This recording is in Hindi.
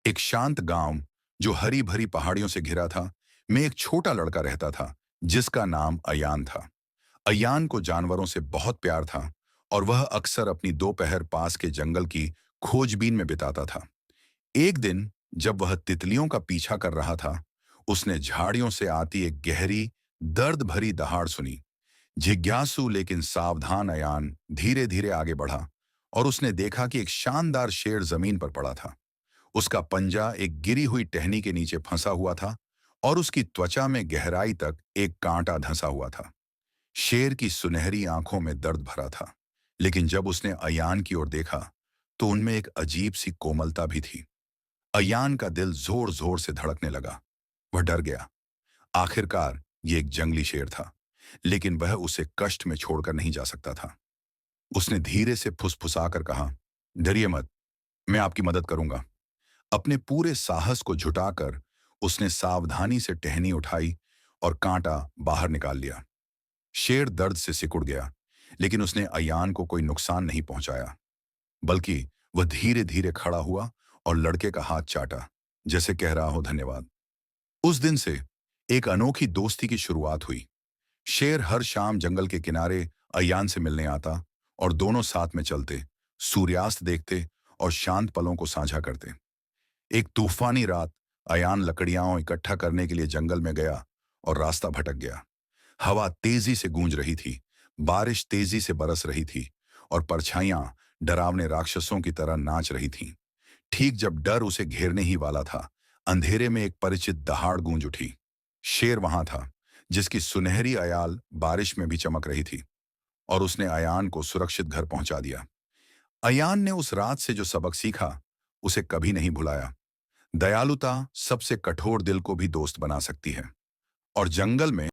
एक शांत गांव जो हरी भरी पहाड़ियों से घिरा था, में एक छोटा लड़का रहता था जिसका नाम अयान था। अयान को जानवरों से बहुत प्यार था और वह अक्सर अपनी दोपहर पास के जंगल की खोजबीन में बिताता था। एक दिन जब वह तितलियों का पीछा कर रहा था, उसने झाड़ियों से आती एक गहरी, दर्द भरी दहाड़ सुनी। जिज्ञासु लेकिन सावधान अयान धीरे धीरे आगे बढ़ा और उसने देखा कि एक शानदार शेर जमीन पर पड़ा था। उसका पंजा एक गिरी हुई टहनी के नीचे फंसा हुआ था और उसकी त्वचा में गहराई तक एक कांटा धंसा हुआ था। शेर की सुनहरी आंखों में दर्द भरा था, लेकिन जब उसने अयान की ओर देखा तो उनमें एक अजीब सी कोमलता भी थी। अयान का दिल जोर जोर से धड़कने लगा। वह डर गया। आखिरकार ये एक जंगली शेर था, लेकिन वह उसे कष्ट में छोड़कर नहीं जा सकता था। उसने धीरे से फुसफुसाकर कहा, डरिए मत, मैं आपकी मदद करूंगा। अपने पूरे साहस को जुटाकर उसने सावधानी से टहनी उठाई और कांटा बाहर निकाल लिया। शेर दर्द से सिकुड़ गया, लेकिन उसने अयान को कोई नुकसान नहीं पहुंचाया, बल्कि वह धीरे धीरे खड़ा हुआ और लड़के का हाथ चाटा, जैसे कह रहा हो धन्यवाद। उस दिन से एक अनोखी दोस्ती की शुरुआत हुई। शेर हर शाम जंगल के किनारे अयान से मिलने आता और दोनों साथ में चलते, सूर्यास्त देखते और शांत पलों को साझा करते। एक तूफानी रात अयान लकड़ियां इकट्ठा करने के लिए जंगल में गया और रास्ता भटक गया। हवा तेजी से गूंज रही थी, बारिश तेजी से बरस रही थी और परछाइयां डरावने राक्षसों की तरह नाच रही थीं। ठीक जब डर उसे घेरने ही वाला था, अंधेरे में एक परिचित दहाड़ गूंज उठी। शेर वहां था, जिसकी सुनहरी अयाल बारिश में भी चमक रही थी, और उसने अयान को सुरक्षित घर पहुंचा दिया। अयान ने उस रात से जो सबक सीखा, उसे कभी नहीं भुलाया। दयालुता सबसे कठोर दिल को भी दोस्त बना सकती है। और जंगल में